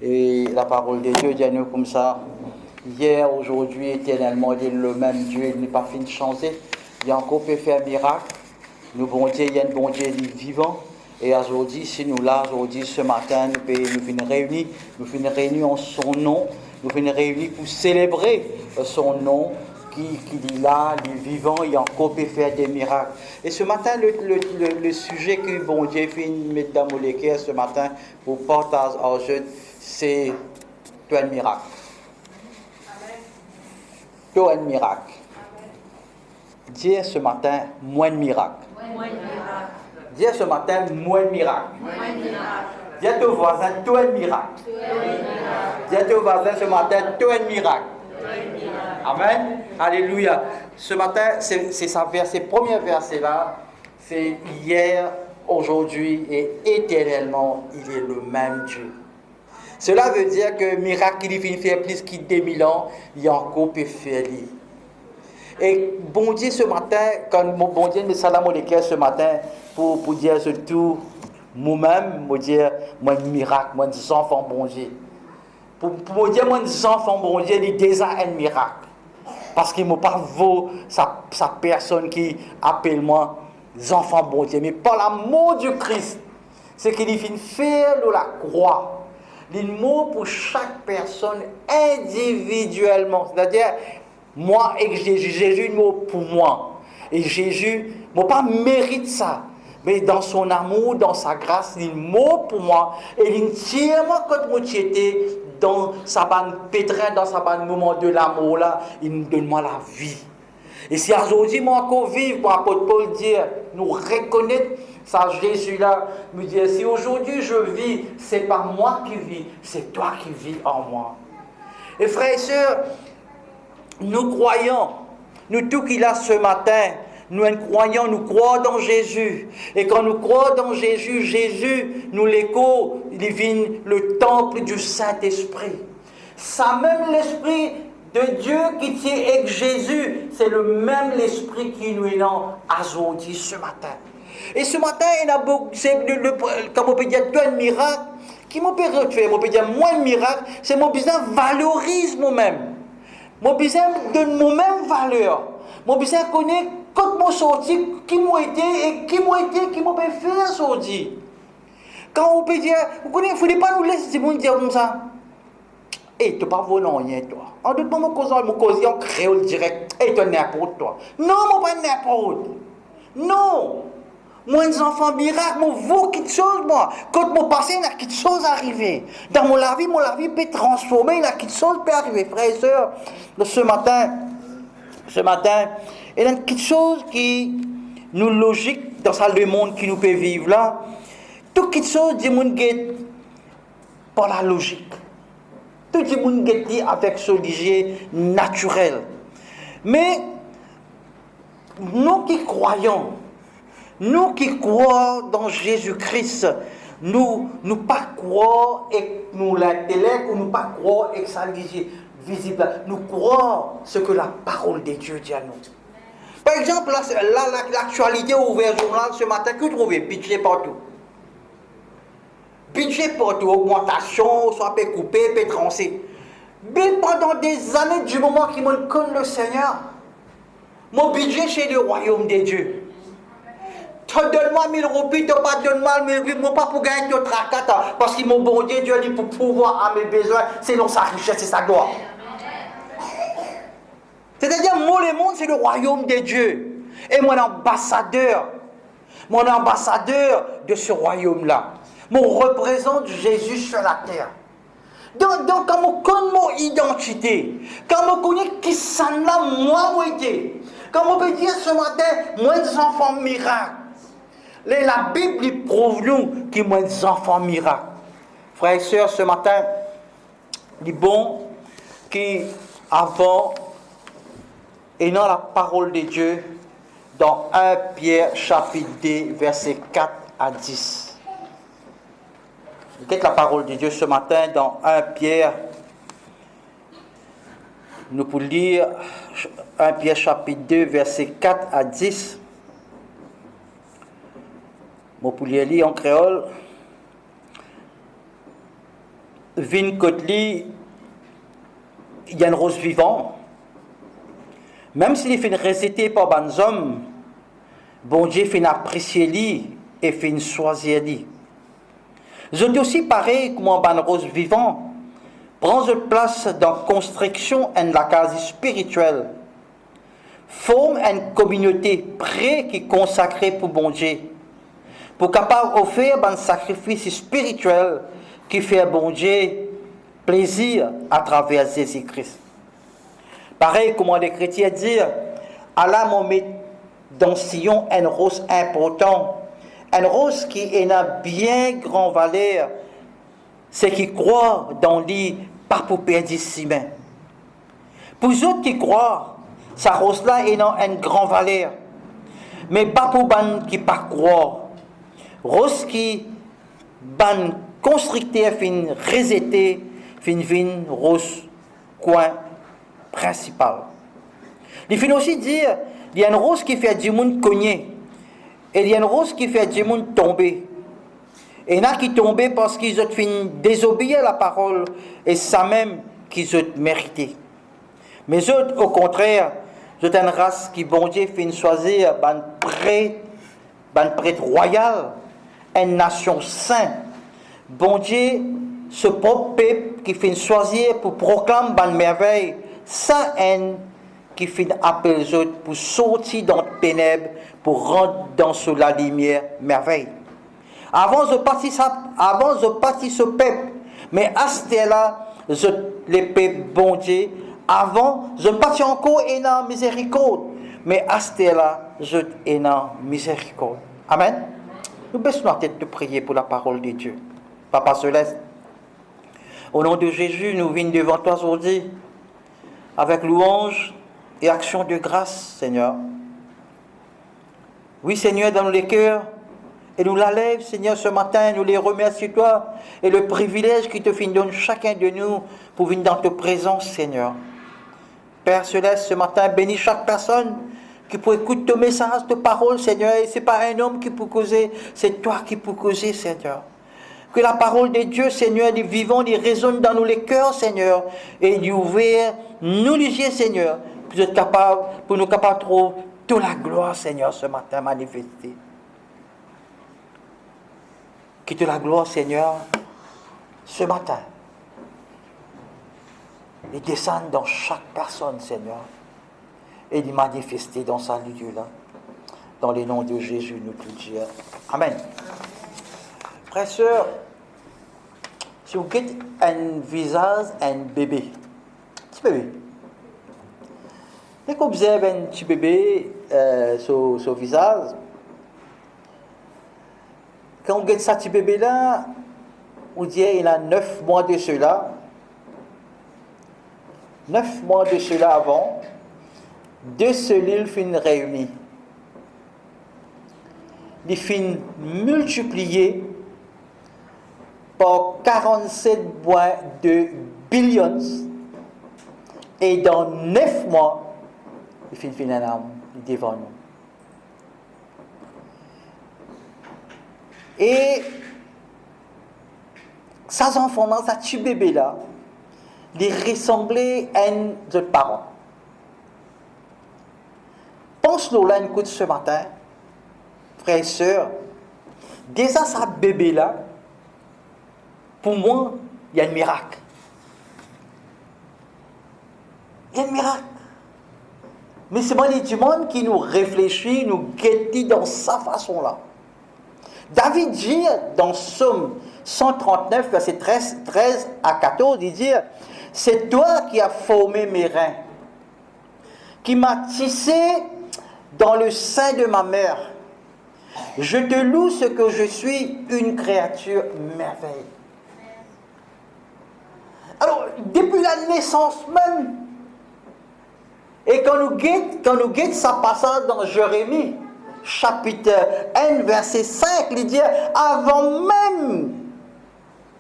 Et la parole de Dieu dit à nous comme ça. Hier, aujourd'hui, éternellement, il est le même Dieu, il n'est pas fini de changer. Il a encore pu faire un miracle. Nous, bon Dieu, il y a un bon Dieu vivant. Et aujourd'hui, si nous là, aujourd'hui, ce matin, nous venons réunis en son nom. Nous venons réunis pour célébrer son nom qui est là, il est vivant, il a encore pu faire des miracles. Et ce matin, le sujet que bon Dieu fait mettre dans mon cœur ce matin pour partager en jeu, c'est un miracle. Toi, un miracle. Dis ce matin, moins de miracle. Dis ce matin, moins de miracle. Dis à ton voisin, toi, un miracle. Dis à ton voisin ce matin, toi, un miracle. Amen. Alléluia. Ce matin, c'est sa verset, premier verset là. C'est hier, aujourd'hui et éternellement, il est le même Dieu. Cela veut dire que le miracle qu'il vient faire plus qu'il 2000 ans, il y a encore pu faire lui. Et bon Dieu ce matin, quand mon bon Dieu me salam au ce matin, pour dire surtout moi-même, pour dire moi un miracle, moi des enfants bon Dieu. Pour dire moi des enfants bon Dieu, il est déjà un miracle. Parce qu'il ne m'a pas vaut sa personne qui appelle moi des enfants bon Dieu. Mais par l'amour du Christ, c'est qu'il vient faire de la croix. Les mots pour chaque personne individuellement. C'est-à-dire, moi et Jésus, le mot pour moi. Et Jésus, moi pas mérite ça. Mais dans son amour, dans sa grâce, il mot pour moi. Et il tient moi quand moi j'étais dans sa bonne pétrin, dans sa bonne moment de l'amour là, il me donne moi la vie. Et si aujourd'hui moi encore vivre, pour l'apôtre Paul dire, nous reconnaître ça, Jésus-là me dit, si aujourd'hui je vis, c'est pas moi qui vis, c'est toi qui vis en moi. Et frères et sœurs, nous croyons, nous tout qu'il a ce matin, nous croyons, nous croyons dans Jésus. Et quand nous croyons dans Jésus, Jésus nous l'écho, il vient le temple du Saint-Esprit. Ça même l'Esprit de Dieu qui tient avec Jésus, c'est le même l'Esprit qui nous est là aujourd'hui ce matin. Et ce matin, il y a beaucoup, comme on peut dire, toi un miracle, qui m'a peut faire, on peut dire, moi un miracle, c'est mon besoin valorise moi-même. Mon besoin donne moi-même valeur. Mon besoin connaît quand moi sorti, qui m'a été et qui m'a peut faire sortir. Quand on peut dire, vous connaissez, il ne faut pas nous laisser dire comme ça. Et tu n'as pas voulu rien, toi. En d'autres moments, mon cause en créole direct. Et tu es n'importe toi. Non, moi pas n'importe. Non. Moi, les enfants miracles, moi, vaut quelque chose, moi. Quand mon passé, il y a quelque chose arrivé. Dans mon la vie peut transformer, il y a quelque chose peut arriver. Frères et sœurs, ce matin, il y a quelque chose qui nous logique dans le monde qui nous peut vivre là. Tout quelque chose, du monde guette par la logique. Tout le monde guette avec ce ligier naturel. Mais, nous qui croyons, nous qui croyons dans Jésus-Christ, nous pas croyons et nous l'intellect ou nous pas croyons avec sa visible. Nous croyons ce que la parole de Dieu dit à nous. Par exemple, là l'actualité ouvert journal ce matin, que vous trouvez? Budget partout. Budget partout, augmentation, soit peut couper, peut trancher. Mais pendant des années, du moment qu'ils me connaissent le Seigneur, mon budget c'est le royaume de Dieu. Donne-moi 1000 roupies, tu pas donne-moi 1000 roupies, moi pas pour gagner ton tracas, parce que mon bon Dieu, Dieu dit pour pouvoir à mes besoins, selon sa richesse et sa gloire. C'est-à-dire, moi, le monde, c'est le royaume de Dieu. Et mon ambassadeur de ce royaume-là, me représente Jésus sur la terre. Donc quand je connais mon identité, quand je connais qui ça là, moi, quand on peut dire ce matin, moi, des enfants miracles. La Bible prouve nous qu'il y a des enfants miracles. Frères et sœurs, ce matin, il est bon qu'avant, et dans la parole de Dieu, dans 1 Pierre chapitre 2, versets 4 à 10. Qu'est-ce la parole de Dieu ce matin dans 1 Pierre? Nous pouvons lire 1 Pierre chapitre 2, versets 4 à 10. Vous pouvez lire en créole. Vin Kotli, il y a une rose vivant. Même s'il est fait récité par des hommes, bon Dieu fait apprécier lui et fait choisir lui. C'est aussi pareil comme un rose vivant, prend sa place dans la construction de la case spirituelle, forme une communauté près qui est consacrée pour bon Dieu, pour capable offrir un sacrifice spirituel qui fait bon Dieu plaisir à travers Jésus-Christ. Pareil, comment les chrétiens disent, Allah m'a mis dans Sion une rose importante, une rose qui est une bien grande valeur, c'est qui croient dans lui, pas pour perdre si main. Pour les autres qui croient, sa rose-là est une grande valeur, mais pas pour les qui ne pas croire. Rose qui, ban constructeur, fin rejeté, fin rose coin principal. Il faut aussi dire, il y a une rose qui fait du monde cogner, et il y a une rose qui fait du monde tomber. Et il y en a qui tombent parce qu'ils ont fait désobéir à la parole, et ça même qu'ils ont mérité. Mais autres, au contraire, c'est une race qui, bon Dieu, fait choisir un prêtre royal, une nation sainte. Bon Dieu, ce propre peuple qui fait choisir pour proclamer une merveille, sans haine, qui fait appeler les autres pour sortir dans les ténèbres, pour rentrer dans la lumière merveille. Avant, je partis ce peuple, mais à ce là les peuples bon Dieu. Avant, je partis encore en miséricorde, mais à ce là je en miséricorde. Amen. Nous baissons la tête de prier pour la parole de Dieu. Papa Céleste, au nom de Jésus, nous venons devant toi aujourd'hui avec louange et action de grâce, Seigneur. Oui, Seigneur, dans les cœurs, et nous la lève, Seigneur, ce matin, nous les remercions, toi, et le privilège qui te donne chacun de nous pour venir dans ta présence, Seigneur. Père Céleste, ce matin, bénis chaque personne qui peut écouter ton message, ta parole, Seigneur. Et ce n'est pas un homme qui peut causer, c'est toi qui peux causer, Seigneur. Que la parole de Dieu, Seigneur, les vivants, les résonne dans nous les cœurs, Seigneur, et lui ouvrir nous les yeux, Seigneur, pour nous capables de trouver toute la gloire, Seigneur, ce matin manifestée. Quitte la gloire, Seigneur, ce matin, et descendre dans chaque personne, Seigneur, et les manifester dans sa lieu-là. Dans le nom de Jésus, nous te disons. Amen. Frères et sœurs, si vous avez un visage, un bébé, petit bébé, dès qu'on observe un petit bébé sur le visage, quand on regarde ce petit bébé-là, on dit qu'il a 9 mois de cela. 9 mois de cela avant, 2 cellules finissent réunies. Les finissent multipliées par 47,2 billions. Et dans 9 mois, ils finissent un âme devant nous. Et ces enfants-là, ce petit bébé-là, ils ressemblaient à un autre parent. Pense-le là, écoute ce matin, frères et sœurs, déjà ce bébé-là, pour moi, il y a un miracle. Il y a un miracle. Mais c'est moi du monde qui nous réfléchit, nous guette dans sa façon-là. David dit dans Psaume 139, verset 13 à 14, il dit « C'est toi qui as formé mes reins, qui m'as tissé dans le sein de ma mère. Je te loue ce que je suis, une créature merveille. » Alors, depuis la naissance même, et quand nous guette ça passage dans Jérémie, chapitre 1, verset 5, il dit « Avant même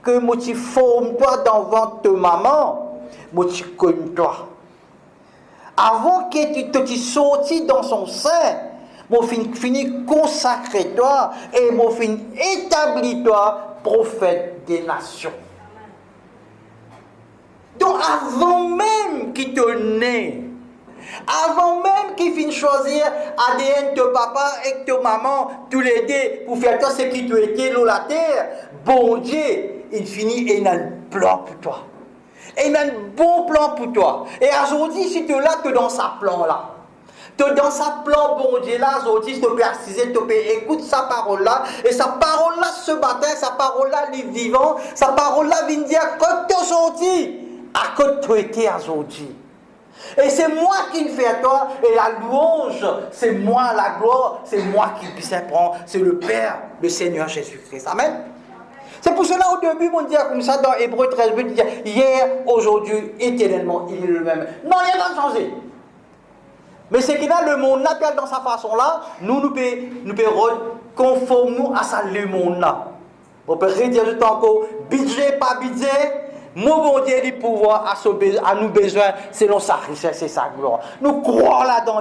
que moi tu formes toi dans le ventre de maman, moi tu connais toi. Avant que tu sortis dans son sein, moi fini consacrer toi et moi fini établir toi prophète des nations. » avant même qu'il te naît, avant même qu'il finisse choisir ADN de papa et de maman, tous les deux, pour faire toi ce qui te était dans la terre, bon Dieu, il finit et il a un plan pour toi. Et il a un bon plan pour toi. Et aujourd'hui, si tu es là, tu es dans sa plan là. Tu es dans sa plan, bon Dieu là, aujourd'hui, tu peux assister, tu peux écouter sa parole là. Et sa parole là, ce matin, sa parole là, les vivants, sa parole là, vient dire, quand tu es sorti, à quoi tu étais aujourd'hui. Et c'est moi qui le fais à toi, et la louange, c'est moi, la gloire, c'est moi qui puisse prendre, c'est le Père, le Seigneur Jésus-Christ. Amen. C'est pour cela, au début, on dit comme ça, dans Hébreux 13, il dit, hier, aujourd'hui, éternellement, il est le même. Non, il n'y a rien de changé. Mais c'est qu'il a le monde appelle dans sa façon-là, nous pouvons conformer nous à ça, le monde-là. On peut redire tout encore, budget, pas budget. Mon bon Dieu du pouvoir à nos besoins selon sa richesse et sa gloire. Nous croyons là-dedans.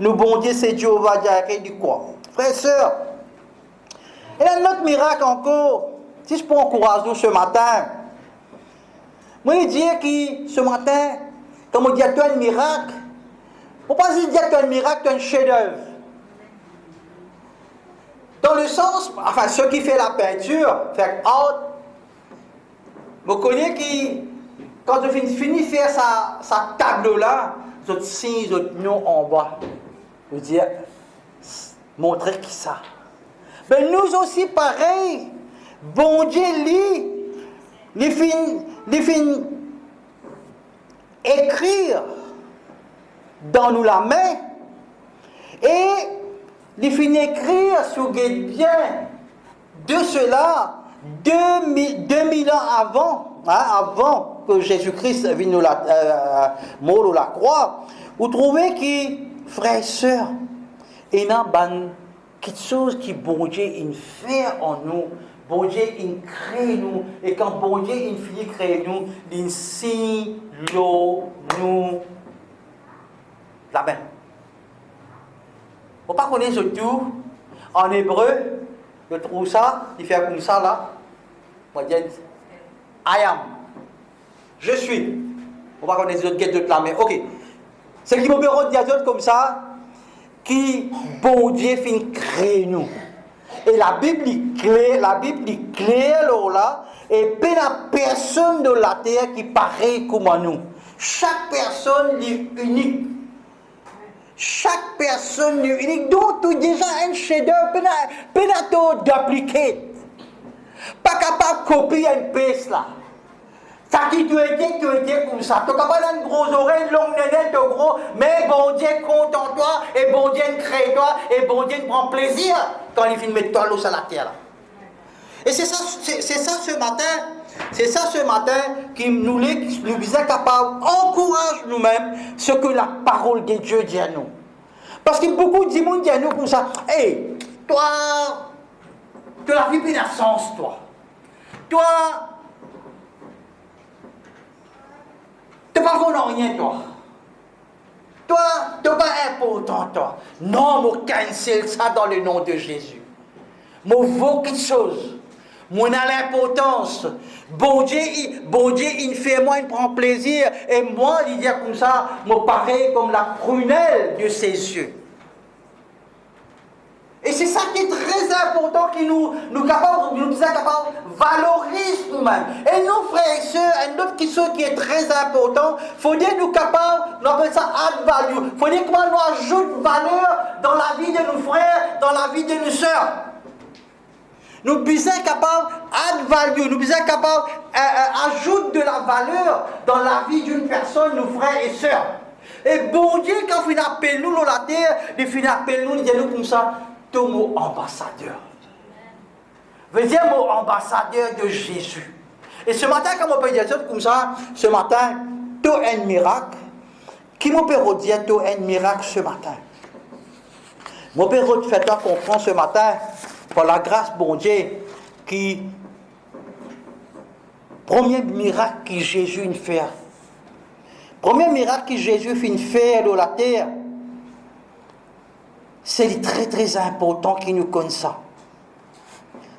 Nous bon Dieu, c'est Dieu va dire du quoi. Frères et sœurs, il y a un autre miracle encore. Si je peux encourager nous ce matin, moi je dis que ce matin, comme on dit, tu as un miracle. On ne peut pas dire que tu as un miracle, tu as un chef-d'œuvre. Dans le sens, enfin, ceux qui font la peinture, fait art. Vous connaissez qui, quand je finis de faire sa table-là, je signe, je nom en bas. Je dis, montrer qui ça. Mais nous aussi, pareil. Bon Dieu, les fin écrire dans nous la main et les fin écrire sur les biens de cela. 2000 ans avant que Jésus-Christ vienne mort à la croix, vous trouvez que, frères et sœurs, il y a quelque chose qui bon Dieu il fait en nous, bon Dieu il crée nous, et quand bon Dieu il finit de créer nous, il signe nous la main. Vous ne connaissez pas tout en hébreu. Je trouve ça, il fait comme ça là. Moi, je dis, I am. Je suis. On va connaître les autres guettes de la main. Ok. C'est qui me permet de dire comme ça, qui, bon Dieu, finit créer nous. Et la Bible est claire là, et pas la personne de la terre qui paraît comme nous. Chaque personne est unique. Chaque personne est unique. Donc, tu déjà un chef-d'œuvre, pas d'appliquer. Pas capable de copier une pièce là. Ça qui tu étais comme ça. Tu es capable d'avoir une grosse oreille, longue nénette, gros, mais bon Dieu compte en toi, et bon Dieu crée toi, et bon Dieu prend plaisir quand il finit de mettre toi l'eau sur la terre là. Et c'est ça ce matin qui nous est capable d'encourager nous-mêmes ce que la parole de Dieu dit à nous. Parce que beaucoup de monde dit à nous comme ça, hey, toi, tu as la vie de sens, toi. Toi, tu n'es pas bon en rien, toi. Toi, tu n'es pas important, toi. Non, moi, cancel ça dans le nom de Jésus. Moi, vaut quelque chose. Moi, on a l'importance. Bon Dieu, il fait moi, il prend plaisir. Et moi, il dit comme ça, moi, pareil comme la prunelle de ses yeux. Et c'est ça qui est très important, qui nous est capable de valoriser nous-mêmes. Et nous, frères et sœurs, une autre question qui est très important, il faut dire nous capables, on appelle ça add value. Il faut dire comment nous ajoute valeur dans la vie de nos frères, dans la vie de nos sœurs. Nous sommes capables add value, nous sommes capables ajouter de la valeur dans la vie d'une personne, nos frères et sœurs. Et bon Dieu, quand il appelle nous dans la terre, il appelle nous, il dit nous comme ça, ton mot ambassadeur. Veut dire mot ambassadeur de Jésus. Et ce matin, comme on peut dire ça comme ça, ce matin, tu as un miracle. Qui me peut dire tu as un miracle ce matin? Mon père te fait comprendre ce matin, par la grâce bon Dieu, qui premier miracle que Jésus fait. Premier miracle que Jésus fait dans la terre, c'est très très important qu'il nous connaisse ça.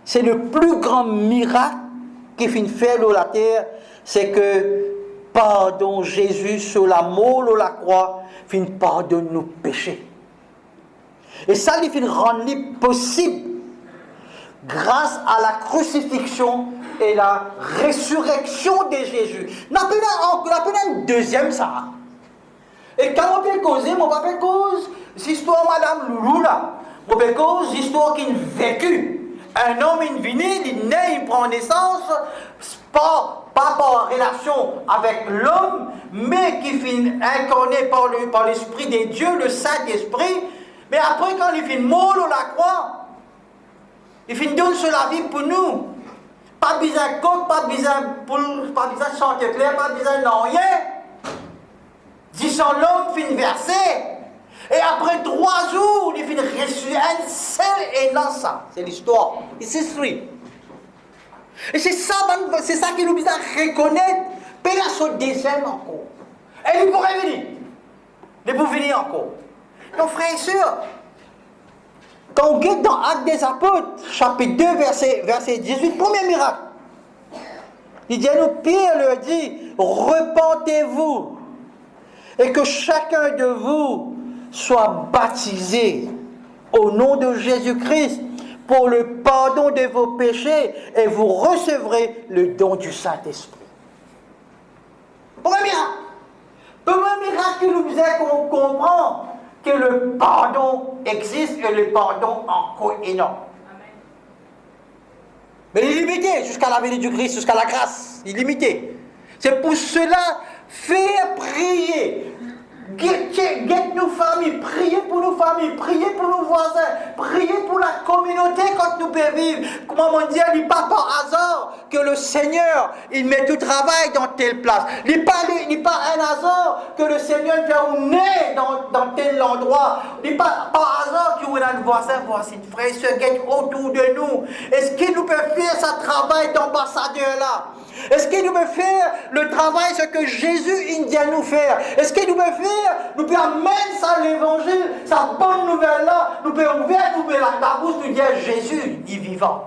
C'est le plus grand miracle qu'il fait dans la terre, c'est que pardon Jésus sur la mort ou la croix, fin pardonne nos péchés. Et ça, il fait rendre possible grâce à la crucifixion et la résurrection de Jésus. Nous avons une deuxième ça. Et quand on peut causer, mon papa cause l'histoire Madame Loulou là. On peut cause l'histoire qu'il a vécue. Un homme il vient, il naît, il prend naissance, pas par relation avec l'homme, mais qui finit incarné par l'Esprit de Dieu, le Saint-Esprit. Mais après, quand il finit mort à la croix, il finit donner sur la vie pour nous. Pas besoin de coq, pas besoin de chanter clair, pas besoin de rien. Disant l'homme finit versé. Et après 3 jours, il finit ressuscité un seul et non ça. C'est l'histoire. It's history. Et c'est ça qui nous besoin de reconnaître. Puis là, son deuxième encore. Et il pourrait venir. Il pourrait venir encore. Donc, frères et sœurs, quand on regarde dans Actes des Apôtres, chapitre 2, verset 18, premier miracle. Il dit à nous, Pierre leur dit, repentez-vous et que chacun de vous soit baptisé au nom de Jésus-Christ pour le pardon de vos péchés et vous recevrez le don du Saint-Esprit. Premier miracle. Premier miracle qui nous faisait qu'on comprend que le pardon existe et le pardon encore énorme. Mais il est limité jusqu'à la venue du Christ, jusqu'à la grâce. Il est limité. C'est pour cela, faire prier. Guette nos familles, priez pour nos familles, priez pour nos voisins, priez pour la communauté quand nous pouvons vivre. Comment on dit, il n'est pas par hasard que le Seigneur, il met tout travail dans telle place. Il n'est pas un hasard que le Seigneur fait un nez dans tel endroit. Il n'est pas par hasard que vous avez un voisin, voici une frère, se guette autour de nous. Est-ce qu'il nous peut faire ce travail d'ambassadeur-là? Est-ce qu'il nous peut faire le travail, ce que Jésus il vient nous faire? Est-ce qu'il nous peut faire, nous peut amener ça l'évangile, sa bonne nouvelle-là, nous peut ouvrir la bouche, nous dire Jésus, il est vivant.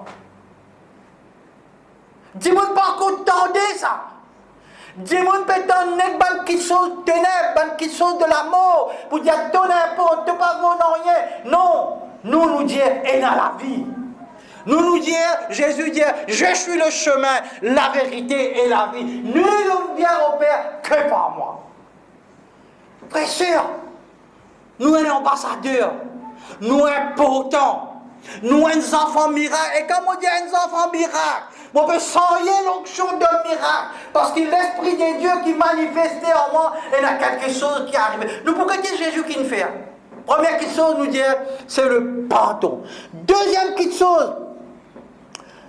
Dis-moi pas qu'on tendait ça. Dis-moi peut-être une petite chose de ténèbres, une petite chose de la mort, pour dire ton impôt, tu pas bon rien. Non, nous dire, et dans la vie. Nous dire, Jésus dit, je suis le chemin, la vérité et la vie. Nul ne vient au Père que par moi. Très sûr, nous sommes ambassadeurs, nous sommes importants, nous sommes enfants miracles. Et comme on dit un enfant miracle, on peut sailler l'onction de miracle, parce que l'Esprit de Dieu qui manifestait en moi, il y a quelque chose qui arrive. Nous pouvons dire Jésus qui nous fait. Première petite chose, nous dire, c'est le pardon. Deuxième petite chose,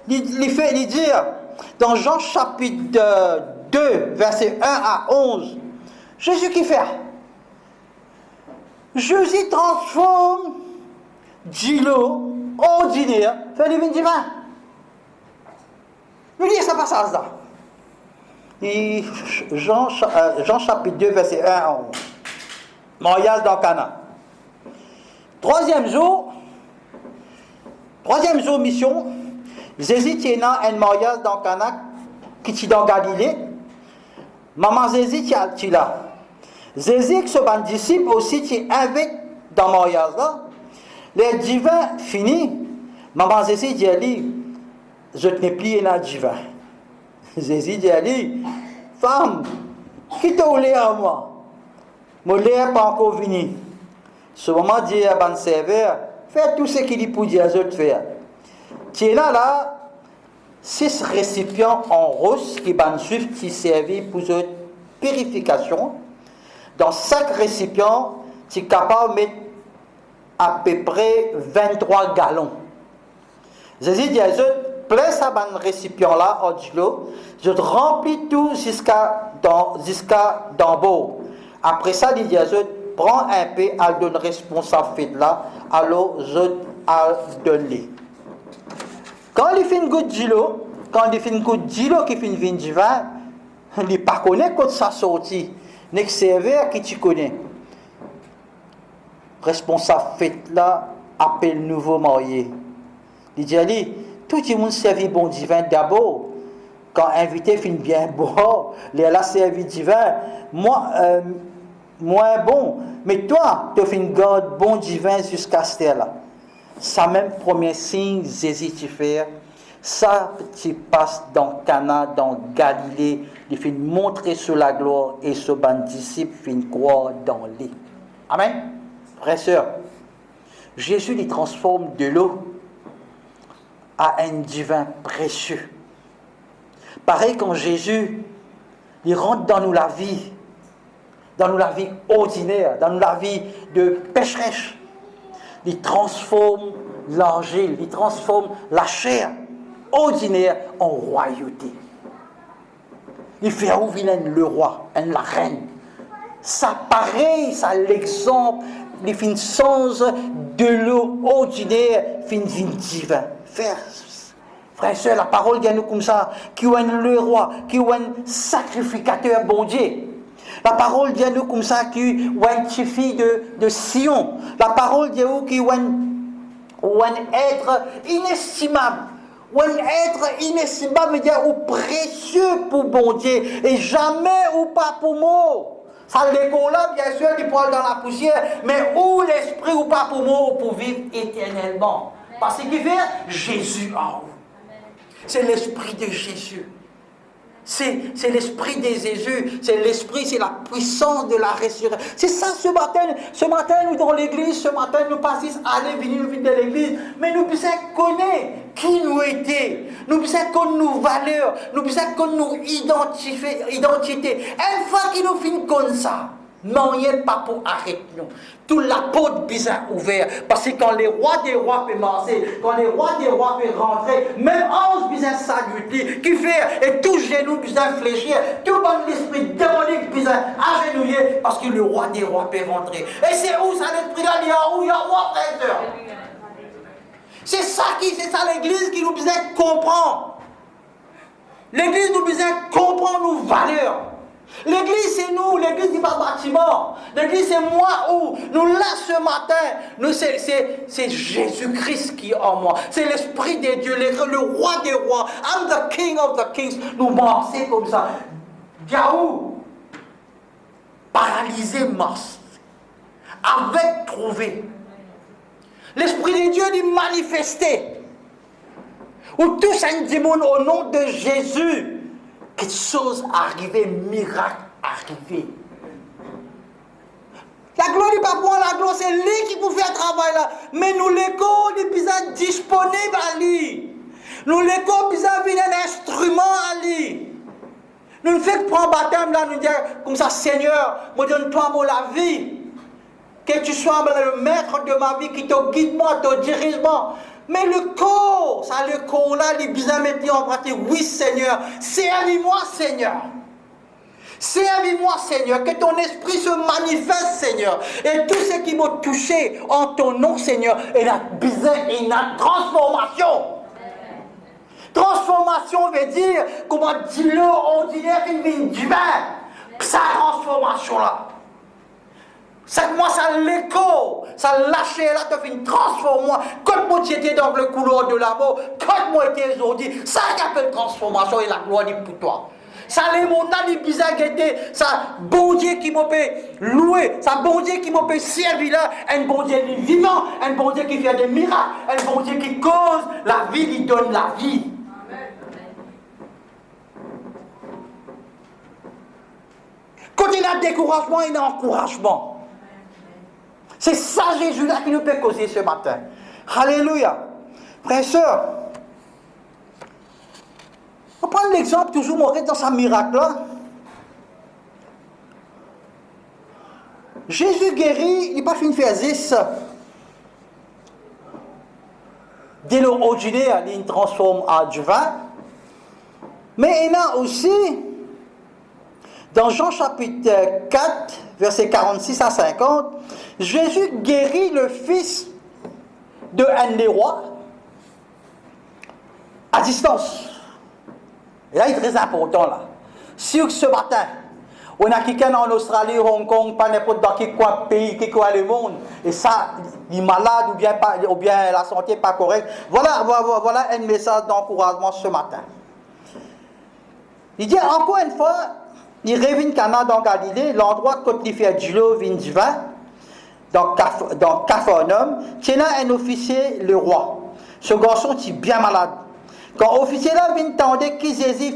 il dit dans Jean chapitre 2, verset 1 à 11, Jésus qui fait? Jésus transforme de l'eau ordinaire, fait du vin divin. Nous disons ça passage là. Jean chapitre 2, verset 1 à 11. Mariage dans Cana. Troisième jour, mission. Jésus tient un mariage dans Cana qui est dans Galilée. Maman Jésus est là. Jésus, ce ban disciple aussi, qui invite dans le mariage là. Les divins finis. Maman Jésus dit à lui, je te n'ai plus un divin. Jésus dit à lui, femme, qui t'a lait à moi? Mon lait n'est pas encore venu. Ce moment dit à ban serveur, fais tout ce qu'il dit pour dire à eux de faire. Tu es là, 6 récipients en rose qui ban juifs qui servent pour une purification. Dans 5 récipients, tu es capable de mettre à peu près 23 gallons. Jésus dit à eux, place à ban récipient là, en l'eau, je remplis tout jusqu'à d'en bas. Après ça, il dit à eux, prends un peu, à donner responsable là, alors je donne. Quand il fait une goutte d'eau, qui fait une vin divin, il ne pas connaît quand ça sortit. N'est-ce serveur qui tu connais. Responsable fête là, appelle nouveau marié. Il dit à lui, tout le monde servit bon divin d'abord. quand invité fin bien bon, les là servi divin, moins bon. Mais toi, tu fais une garde bon divin jusqu'à ce là. Ça même premier signe, Jésus tu fais. Ça, tu passes dans Cana, dans Galilée, il fait montrer sur la gloire et ce ban disciple fait croire dans lui. Amen. Frères et sœurs, Jésus il transforme de l'eau à un divin précieux. Pareil quand Jésus il rentre dans nous la vie ordinaire, dans nous la vie de pécheresse, il transforme l'argile, il transforme la chair ordinaire en royauté. Il fait ouvrir le roi, la reine. Ça pareil, ça l'exemple, il fait une sens de l'eau ordinaire, fin divin. Frère et soeur, la parole vient nous comme ça, qui est le roi, qui est un sacrificateur bon Dieu. La parole vient nous comme ça, qui est un fille de Sion. La parole vient nous qui est un être inestimable. Un être inestimable veut dire ou précieux pour bon Dieu et jamais ou pas pour moi. Ça l'école là, bien sûr, il parle dans la poussière, mais où l'esprit ou pas pour moi pour vivre éternellement. Parce qu'il fait Jésus en vous. C'est l'esprit de Jésus. C'est l'esprit de Jésus, c'est l'esprit, c'est la puissance de la résurrection. C'est ça ce matin, nous dans l'église, ce matin, nous passons à aller, venir de l'église, mais nous puissions connaître qui nous était, nous puissions connaître nos valeurs, nous puissions connaître nos identités. Une fois qu'il nous finit comme ça, non, il n'y a pas pour arrêter nous. Toute la porte bizarre ouverte. Parce que quand les rois des rois peuvent marcher, quand les rois des rois peuvent rentrer, même ange bizarre saluter, qui fait, et tout genou bizarre fléchir, tout bon l'esprit démonique bizarre agenouiller, parce que le roi des rois peut rentrer. Et c'est où ça l'esprit là, il y a où, il y a moi, frère. C'est ça l'église qui nous besoin comprendre. L'église nous besoin comprendre nos valeurs. L'église c'est nous, l'église n'est pas bâtiment. L'église c'est moi où nous là ce matin, c'est Jésus-Christ qui est en moi. C'est l'Esprit de Dieu, le roi des rois. I'm the king of the kings. Nous marchons comme ça. Diaou, paralysé marche. Avec trouvé. L'Esprit de Dieu dit manifesté. Où tous un démon au nom de Jésus. Quelque chose arrivé, miracle arrivé. La gloire n'est pas pour la gloire, c'est lui qui peut faire le travail là. Mais nous l'écho, nous sommes disponibles à lui. Nous l'écho, nous sommes un instrument à lui. Nous ne faisons que prendre baptême là, nous dire comme ça, Seigneur, me donne-toi moi la vie. Que tu sois le maître de ma vie, qui te guide moi, te dirige moi. Mais le corps, ça le corps là, il bien mettre en pratique. Oui Seigneur, servis-moi Seigneur. Servis-moi Seigneur, que ton esprit se manifeste Seigneur. Et tout ce qui m'a touché en ton nom Seigneur, il a besoin d'une transformation. Transformation veut dire, comment dire, ordinaire, une vie divine. Sa transformation là. Moi, ça l'écho, ça lâche là, tu fais une transformation. Quand moi j'étais dans le couloir de l'amour, quand moi j'étais aujourd'hui, ça appelle transformation et la gloire est pour toi. Ça les montagnes les bizarres ça bon Dieu qui m'a fait louer, ça bon Dieu qui m'a fait servir là, un bon Dieu vivant, un bon Dieu qui fait des miracles, un bon Dieu qui cause la vie, il donne la vie. Quand il a découragement, il a encouragement. C'est ça Jésus-là qui nous peut causer ce matin. Alléluia. Frères et sœurs, on prend l'exemple toujours Maurice dans sa miracle-là. Jésus guérit, il n'est pas fini de faire 10. Dès l'eau ordinaire, il transforme en du vin. Mais il y a aussi, dans Jean chapitre 4, versets 46 à 50, Jésus guérit le fils de un des rois à distance. Et là, il est très important là. Si ce matin, on a quelqu'un en Australie, Hong Kong, pas n'importe dans quel pays, quel coin le monde, et ça, il est malade ou bien la santé n'est pas correcte. Voilà un message d'encouragement ce matin. Il dit encore une fois, il revient Cana dans Galilée, l'endroit où il fait du l'eau vin du vin, dans Capharnaüm, tiens là un officier, le roi. Ce garçon est bien malade. Quand l'officier là vient tendre que Jésus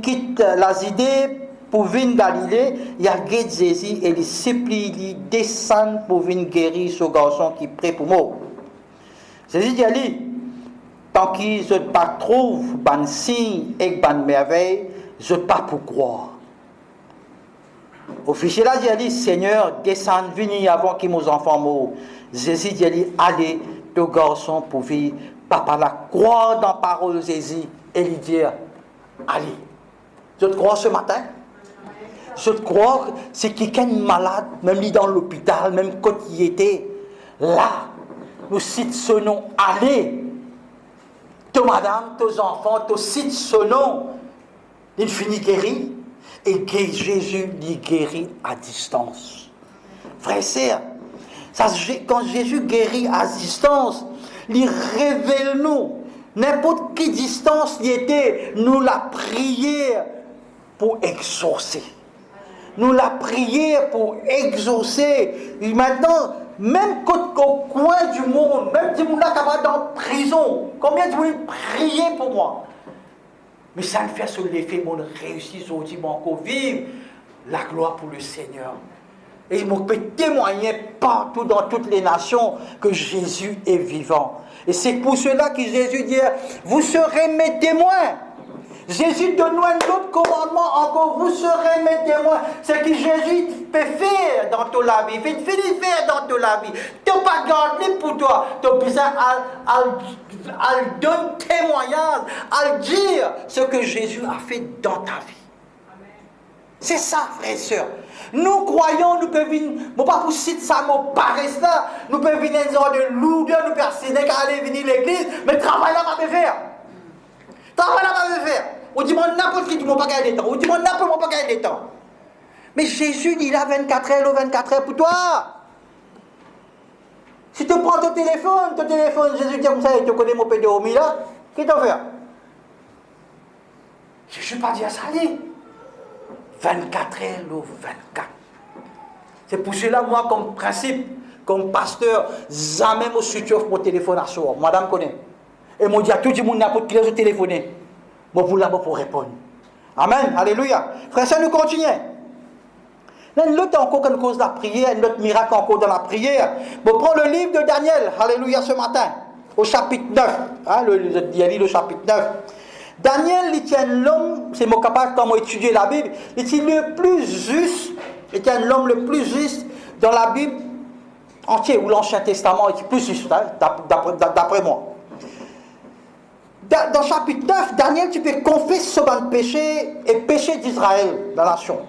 quitte les idées pour venir Galilée, il y a Jésus et il supplie, il descend pour venir guérir ce garçon qui est prêt pour mort. Jésus dit à lui, tant qu'ils ne pas trouvent ban signe et ban merveille, je ne pas pour croire. Officier là dit à lui, Seigneur, descend, venez avant que mes enfants meurent. Jésus dit à lui, allez, le garçon pour vivre, papa la croire dans la parole de Jésus et lui dire, allez. Je te crois ce matin? Je te crois que c'est quelqu'un de malade, même dans l'hôpital, même quand il était là, nous citons ce nom, allez. Tes madame, tes enfants, tu cites ce nom, il finit guéri. Et Jésus lui guérit à distance. Frère et sœur, quand Jésus guérit à distance, il révèle nous, n'importe quelle distance il était, nous la prière pour exaucer. Nous la prière pour exaucer. Et maintenant, même au coin du monde, même si on est capable dans prison, combien de vous priez pour moi? Mais ça me fait sur l'effet, mon réussite aujourd'hui, mon encore vivre la gloire pour le Seigneur. Et il peut témoigner partout dans toutes les nations que Jésus est vivant. Et c'est pour cela que Jésus dit, vous serez mes témoins. Jésus donne-nous un autre commandement encore, vous serez mes témoins. C'est que Jésus peut faire dans toute la vie, il fait faire dans toute la vie. Tu n'as pas gardé pour toi, tu as besoin à donner témoignage, à dire ce que Jésus a fait dans ta vie. C'est ça, frères et sœurs. Nous croyons, nous pouvons venir, je ne pas pour citer ça, mon paresse là, nous pouvons venir dans une sorte de lourdeur, nous pouvons aller venir à l'église, mais le travail là, pas me faire. Travail là, pas me faire. On dit, n'importe qui, tu ne m'as pas gagné le temps. On dit, n'importe qui, pas gagné le temps. Mais Jésus, il a 24 heures, 24 heures pour toi. Si tu prends ton téléphone, Jésus dit comme ça, tu connais mon pédéomie là, qu'est-ce que tu vas faire? Jésus pas dit à ça, allez. 24 heures, 24. C'est pour cela, moi, comme principe, comme pasteur, jamais je suis sur mon téléphone à soir. Madame connaît. Et moi, dit à tout le monde, n'importe qui je téléphoner. Moi, pour là-bas, pour répondre. Amen. Alléluia. Frère, ça nous continue. L'autre encore qu'on cause la prière, notre miracle encore dans la prière. Bon, prends le livre de Daniel. Alléluia, ce matin. Au chapitre 9. Hein, il y a le chapitre 9. Daniel, il tient l'homme, c'est mon capable quand on étudier la Bible, il tient le plus juste, il tient l'homme le plus juste dans la Bible entière, ou l'Ancien Testament, il est plus juste, hein, d'après moi. Dans le chapitre 9, Daniel, tu peux confesser ce péché et péché d'Israël, la nation.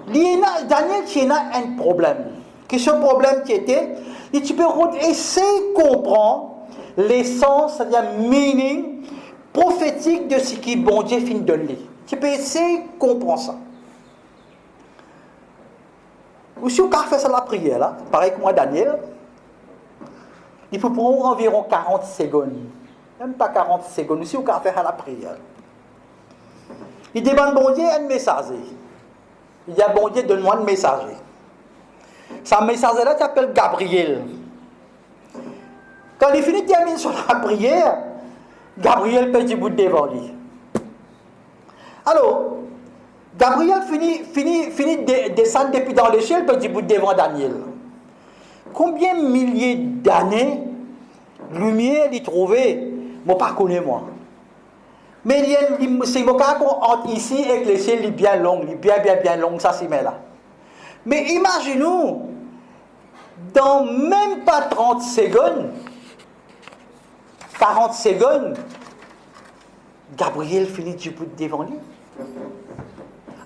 Daniel, il y a un problème. Que ce problème qui était, et tu peux essayer de comprendre l'essence, c'est-à-dire meaning, prophétique de ce qui bon Dieu finit de lire. Tu peux essayer de comprendre ça. Ou si on fait ça la prière, là, pareil que moi, Daniel, il faut prendre environ 40 secondes. Même pas 40 secondes. Ou si on fait la prière. Il demande bon Dieu un messager. Il dit bon Dieu, donne-moi un messager. Ce messager-là s'appelle Gabriel. Quand il finit de terminer sur la prière, Gabriel petit bout devant lui. Alors, Gabriel finit de descendre depuis dans l'échelle, petit bout devant Daniel. Combien de milliers d'années, lumière il trouvait, moi pas connais moi. Mais c'est mon cas entre ici et l'échelle est bien longue, bien longue, ça s'y met là. Mais imaginez-nous, dans même pas 30 secondes, 40 secondes, Gabriel finit du bout devant lui.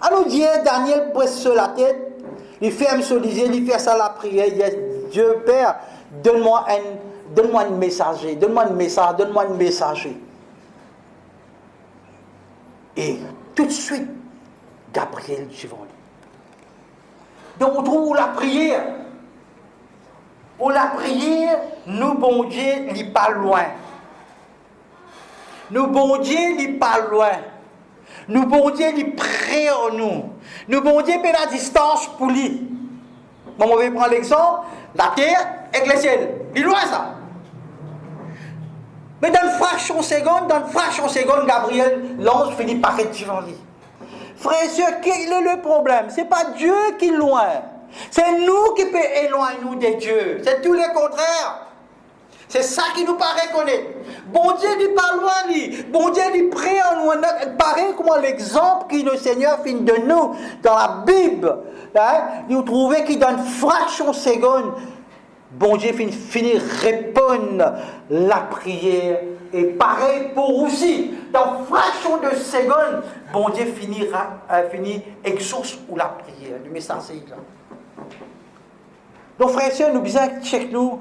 Alors Daniel presse sur la tête, il ferme sur les yeux, il fait ça la prière, il dit Dieu Père, donne-moi un messager, donne-moi un messager. Et tout de suite, Gabriel devant lui. Donc on trouve la prière. Pour la prière, nous, bon Dieu, n'est pas loin. Nous, bon Dieu, n'est pas loin. Nous, bon Dieu, il prie en nous. Nous, bon Dieu, fait la distance pour lui. Bon, on va prendre l'exemple, la terre et le ciel. Il est loin, ça. Mais dans une fraction de seconde, Gabriel, l'ange finit par être devant lui. Frères et sœurs, quel est le problème? Ce n'est pas Dieu qui est loin. C'est nous qui peut éloigner nous de Dieu. C'est tout le contraire. C'est ça qui nous paraît connaître. Bon Dieu n'est pas loin, lui. Bon Dieu est près en nous. Pareil comme l'exemple que le Seigneur finit de nous dans la Bible. Hein? Nous trouvons qu'il dans une fraction de seconde, bon Dieu finit répondre la prière. Et pareil pour aussi, dans une fraction de seconde, bon Dieu finit exauce ou la prière. Le message c'est là. Donc frères et sœurs, nous disons, check nous.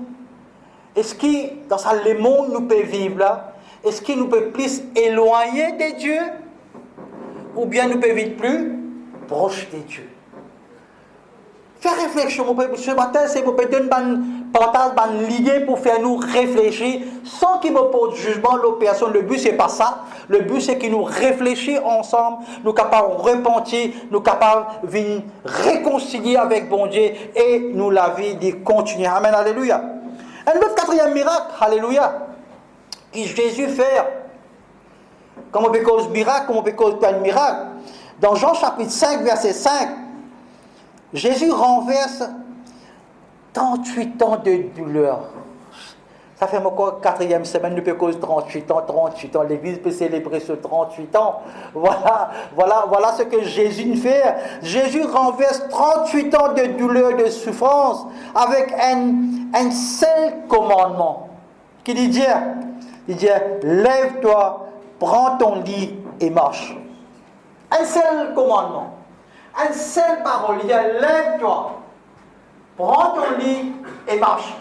Est-ce que dans le monde nous peut vivre là, est-ce qu'il nous peut plus éloigner de Dieu ou bien nous peut vivre plus proche de Dieu? Faire réflexion, ce matin, c'est pour donner une idée pour faire nous réfléchir sans qu'il me pose jugement l'autre personne. Le but, c'est pas ça. Le but, c'est que nous réfléchissions ensemble, nous capables de repentir, nous capables de réconcilier avec bon Dieu et nous la vie de continuer. Amen, alléluia. Un autre quatrième miracle, alléluia, que Jésus fait, comme on peut cause miracle, comme on peut cause plein de miracles. Dans Jean chapitre 5, verset 5, Jésus renverse 38 ans de douleur. Ça fait encore quatrième semaine, nous peut cause 38 ans, l'église peut célébrer ce 38 ans. Voilà ce que Jésus fait. Jésus renverse 38 ans de douleur, de souffrance, avec un seul commandement. Qu'il dit, lève-toi, prends ton lit et marche. Un seul commandement. Une seule parole, il dit, lève-toi, prends ton lit et marche.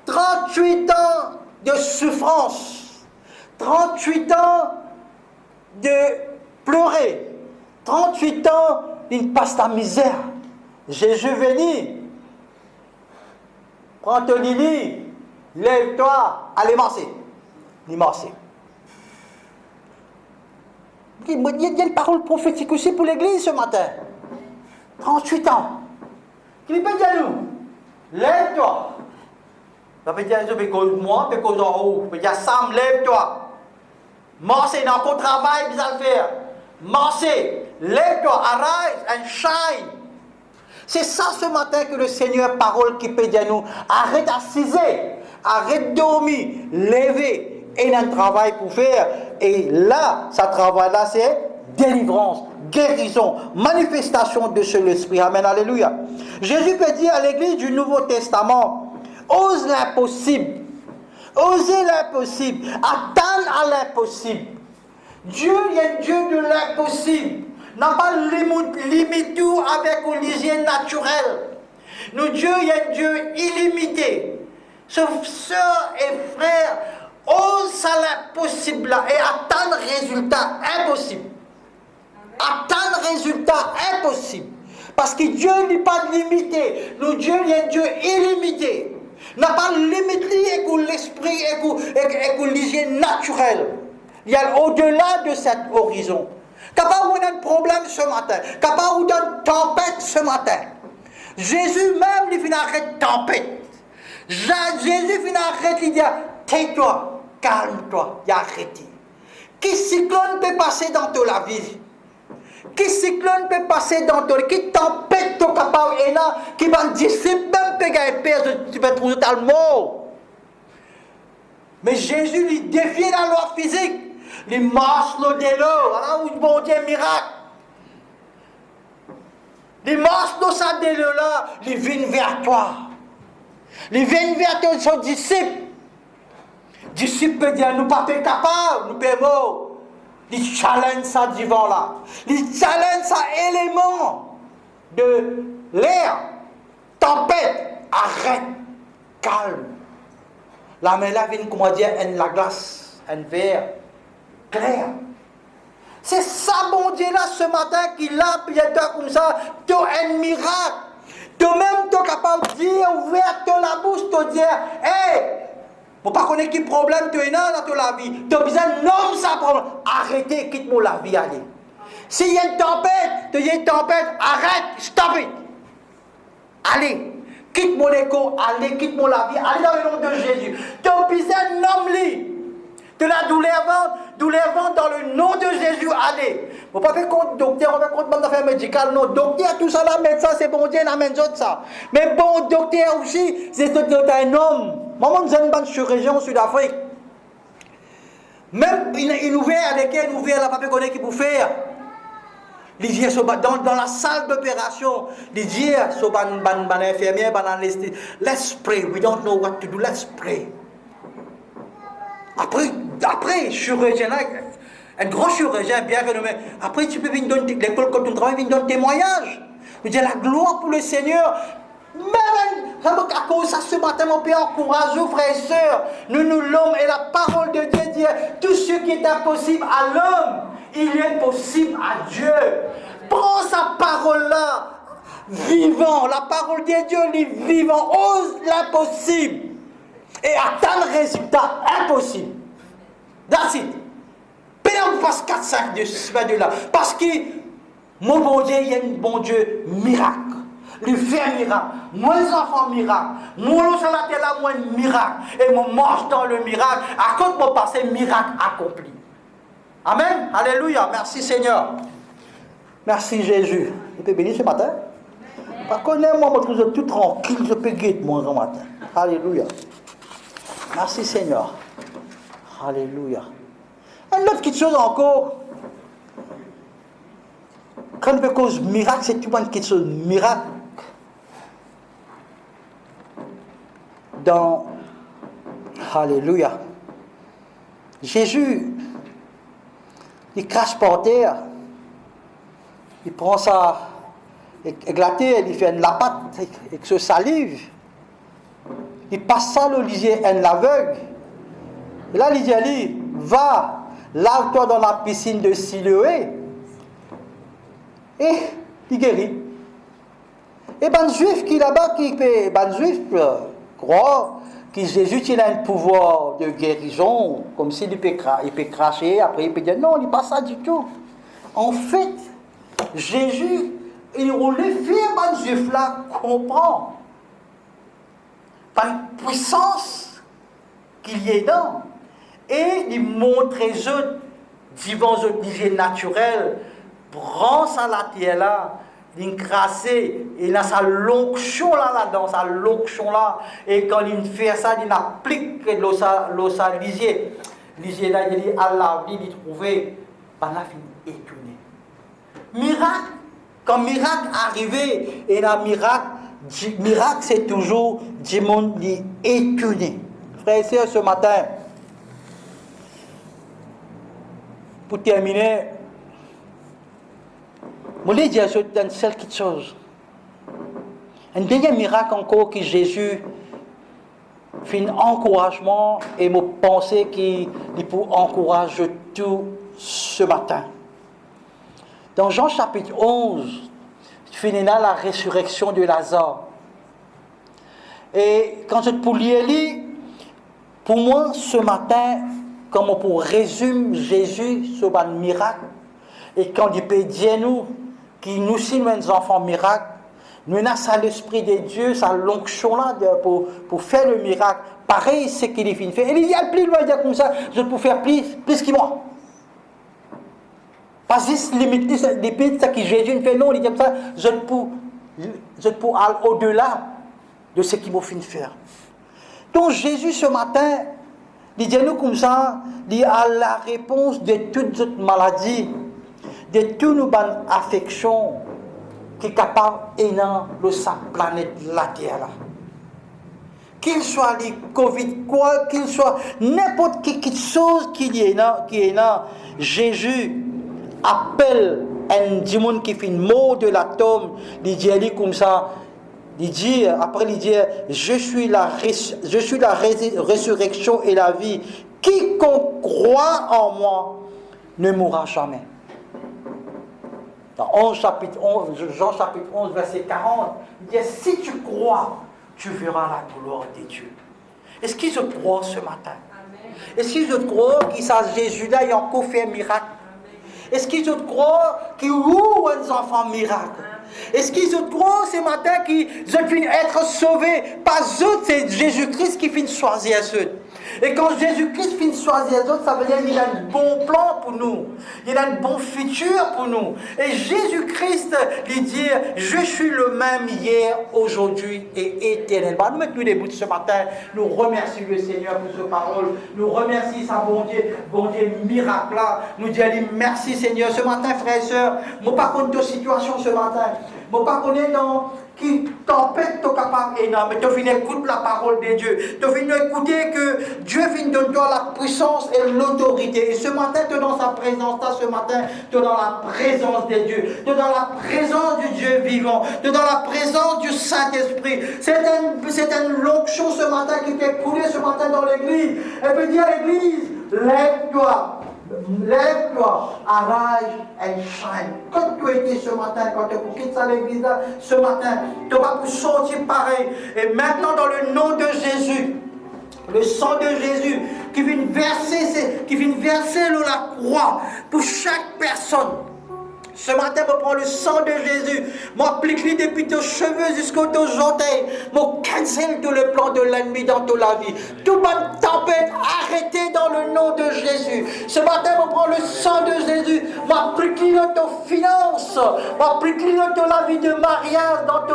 38 ans de souffrance, 38 ans de pleurer, 38 ans d'une passe la misère. Jésus venu, prends ton lit, lève-toi, allez marcher. Il marcher. Il y a une parole prophétique aussi pour l'église ce matin. 38 ans. Qui peut dire nous? Lève-toi. Ça veut dire, moi, parce que en haut. Ça veut dire, Sam, lève-toi. Marchez dans ton travail, vous allez faire. Marchez, lève-toi, arise and shine. C'est ça ce matin que le Seigneur parole qui peut dire nous. Arrête d'assiser, arrête de dormir, levez. Et il y a un travail pour faire. Et là, ce travail-là, c'est délivrance, guérison, manifestation de l'Esprit. Amen, alléluia. Jésus peut dire à l'église du Nouveau Testament, ose l'impossible. Osez l'impossible. Attendre à l'impossible. Dieu est un Dieu de l'impossible. N'a pas limité tout avec l'hygiène naturelle. Nous, Dieu est un Dieu illimité. Sœurs et frères, ose ça l'impossible et attendre résultat impossible. Attendre résultat impossible. Parce que Dieu n'est pas limité. Nous, Dieu est un Dieu illimité. N'a pas limité avec l'esprit et l'hygiène naturelle. Il y a au-delà de cet horizon. Capable on a un problème ce matin. Capable on a une tempête ce matin. Jésus même, il finit arrêter tempête. Jésus finit arrêter, il dit, tais-toi, calme-toi, il a arrêté. Quel cyclone peut passer dans ta vie? Quel cyclone peut passer dans ta vie? Quelle tempête tu es capable et là, qui va disciple même peut gagner père, tu peux trouver totalement. Mais Jésus lui défie la loi physique. Il marche le délo, voilà où bon Dieu miracle. Il marche dans sa délo là, il vient vers toi. Il vient vers toi, son disciple. Disciple peut dire, nous ne sommes pas capables, nous sommes morts. Il challenge ça divan là. Il challenge ça élément de l'air. Tempête, arrête, calme. La main là vient, comment dire, la glace, un verre clair. C'est ça, bon Dieu là, ce matin, qu'il a, puis il y a comme ça, tu as un miracle. Toi-même, tu es capable de dire, ouverte la bouche, te dire, hé, Vous ne connaissez pas quel problème tu as dans ta vie. Tu as besoin de nommer ça problème. Arrêtez, quitte-moi la vie, allez. S'il y a une tempête, arrête, stop it. Allez, quitte-moi l'écho, allez, quitte-moi la vie, allez dans le nom de Jésus. Tu as besoin de nommer. De la douleur dans le nom de Jésus, allez. Vous ne pouvez pas faire contre docteur, on va faire contre affaires médicales, non. Docteur, tout ça là, médecin, c'est bon Dieu, amène ça. Mais bon, docteur aussi, c'est un homme. Maman, nous avons une bonne chirurgien en Sud-Afrique. Même une ouvert avec elle, une ouvert, la papa connaît qui peut faire. Les dieux sont dans la salle d'opération. Les dieux sont infirmières, anesthésistes. Let's pray. We don't know what to do. Let's pray. Après, chirurgien, un grand chirurgien bien renommé. Après, tu peux venir donner l'école comme tu travailles, venir donner témoignage. Je dis la gloire pour le Seigneur. Même à cause de ça, ce matin, mon Père, encourage-vous, frères et sœurs. Nous, l'homme, et la parole de Dieu dit tout ce qui est impossible à l'homme, il est possible à Dieu. Prends sa parole-là, vivant. La parole de Dieu, il est vivant. Ose l'impossible. Et atteindre le résultat impossible. That's it. Pénal vous fasse 4-5 de ce là. Parce que mon bon Dieu, il y a un bon Dieu miracle. Lui fait miracle. Moi, les enfants miracle. Moi, le sur la terre là, moi, miracle. Et moi, mange dans le miracle. À cause de mon passé, miracle accompli. Amen. Alléluia. Merci Seigneur. Merci Jésus. Il peut bénir ce matin. Par contre, moi, je trouve tout tranquille. Je peux guetter moi ce matin. Alléluia. Merci Seigneur. Alléluia. Une autre petite chose encore. Quand on peut cause miracle, c'est tout une petite chose miracle. Dans Alléluia. Jésus, il crache par terre. Il prend ça éclaté, il fait une lapate avec ce salive. Il passe ça le lisier un aveugle. Et là, il dit, allez, va, lave-toi dans la piscine de Siloé. Et il guérit. Et ben juif qui là-bas, ben juif croit que Jésus il a un pouvoir de guérison, comme s'il peut cracher, après il peut dire non, il n'est pas ça du tout. En fait, Jésus, il roulait faire ben juif là, comprend. Une puissance qu'il y ait dans. Et il montre les autres, divans autres naturels, prend ça la terre là, il crasse, il a sa l'onction là-dedans, sa l'onction là, et quand il fait ça, il applique l'osa lisier. Lisier là, il dit à la vie, il trouvait, ben là, il est étonné. Miracle, quand miracle arrivé, et la miracle, c'est toujours du monde étonné. Frères et sœurs, ce matin, pour terminer, je voulais dire une seule petite chose. Un dernier miracle encore que Jésus fait un encouragement et me pensais qu'il peut encourager tout ce matin. Dans Jean chapitre 11, finis là la résurrection de Lazare. Et quand je peux lire, pour moi, ce matin, comme on peut résumer Jésus sur un miracle, et quand il peut dire nous, qui nous sommes des enfants miracles, nous avons ça l'Esprit de Dieu, ça l'onction là pour faire le miracle. Pareil, c'est qu'il est fini de faire. Et il y a plus loin, il dire comme ça, je peux faire plus que moi. Pas juste limiter ça que Jésus fait, non, il dit comme ça, je peux aller au-delà de ce qu'il m'a fait faire. Donc Jésus ce matin, il dit nous comme ça, il a la réponse de toutes nos maladies, de toutes nos bonnes affections qui est capable de sa planète, la Terre là. Qu'il soit les Covid, quoi qu'il soit, n'importe quelle chose qui est là, Jésus appelle un démon qui fait une mort de l'atome, il dit comme ça, il dit, après il dit, je suis la résurrection et la vie, quiconque croit en moi ne mourra jamais. Dans Jean chapitre 11, verset 40, il dit, si tu crois, tu verras la gloire de Dieu. Est-ce qu'ils se croient ce matin? Est-ce qu'ils se croient qu'ils savent Jésus-là et encore fait un miracle? Est-ce qu'ils se croient qu'ils ouvrent un enfant miracle? Est-ce qu'ils se croient ce matin qu'ils vont être sauvés? Pas eux, c'est Jésus-Christ qui finit choisir eux. Et quand Jésus-Christ finit choisir eux, ça veut dire qu'il a un bon plan pour nous. Il a un bon futur pour nous. Et Jésus-Christ lui dit, je suis le même hier, aujourd'hui et éternellement. Nous mettons les bouts ce matin. Nous remercions le Seigneur pour cette parole. Nous remercions sa bon Dieu miracle là. Nous disons merci Seigneur. Ce matin, frères et sœurs, je ne pas contre ta situation ce matin. Je ne pas connaître dans qui tempête ton capable énorme. Mais tu viens écouter la parole de Dieu. Tu viens écouter que Dieu vient donner toi la puissance et l'autorité. Et ce matin, tu es dans sa présence. Là, ce matin, tu es dans la présence de Dieu. Tu es dans la présence du Dieu vivant. Tu es dans la présence du Saint-Esprit. C'est une onction ce matin qui fait couler ce matin dans l'église. Elle peut dire à l'église, lève-toi. Lève-toi, arise and shine. Quand tu étais ce matin, quand tu quittes l'église là, ce matin, tu vas pour sortir pareil. Et maintenant, dans le nom de Jésus, le sang de Jésus qui vient verser la croix pour chaque personne. Ce matin, je prends le sang de Jésus, m'applique-lui depuis tes cheveux jusqu'aux orteils, je cancelle tout le plan de l'ennemi dans toute la vie. Toute bonne tempête, arrêtez dans le nom de Jésus. Ce matin, je prends le sang de Jésus, m'applique-lui dans tes finances, m'applique-lui dans la vie de mariage, dans ton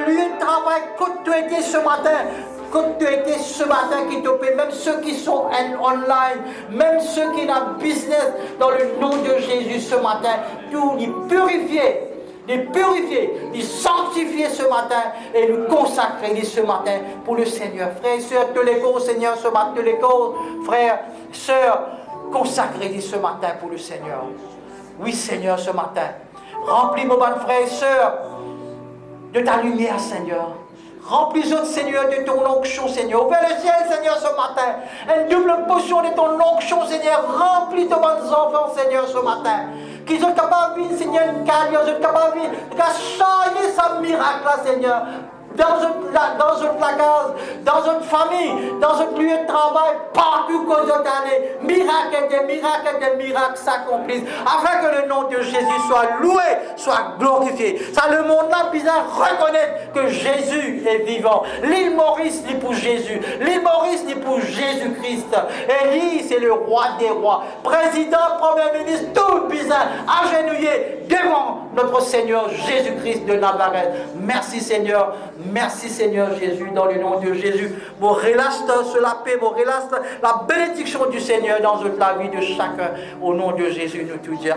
lieu de travail, quand tu étais ce matin. Quand tu étais ce matin qui te paie, même ceux qui sont online, même ceux qui ont business, dans le nom de Jésus ce matin, tout les purifier, les sanctifier ce matin et nous consacrer ce matin pour le Seigneur. Frères et sœurs, tous les corps, Seigneur, ce matin, tous les corps, frères, sœurs, consacrez-les ce matin pour le Seigneur. Oui, Seigneur, ce matin, remplis mon bon frères et sœurs de ta lumière, Seigneur. Remplis-nous, Seigneur, de ton onction, Seigneur. Ouvre le ciel, Seigneur, ce matin. Une double potion de ton onction, Seigneur. Remplis tes bons enfants, Seigneur, ce matin. Qu'ils sont capables de vivre, Seigneur, une carrière, qu'ils sont capables de vivre, de changer sa miracle, là, Seigneur. Dans une case, dans une famille, dans un lieu de travail, partout qu'aux autres années, miracles et des miracles s'accomplissent, afin que le nom de Jésus soit loué, soit glorifié. Ça, le monde là, bizarre, reconnaître que Jésus est vivant. L'île Maurice, c'est pour Jésus. L'île Maurice, c'est pour Jésus-Christ. Élie, c'est le roi des rois. Président, premier ministre, tout bizarre, agenouillé devant notre Seigneur Jésus-Christ de Nazareth. Merci Seigneur. Merci Seigneur Jésus, dans le nom de Jésus. Vous relâchez la paix, vous relâchez la bénédiction du Seigneur dans la vie de chacun. Au nom de Jésus, nous tout dire.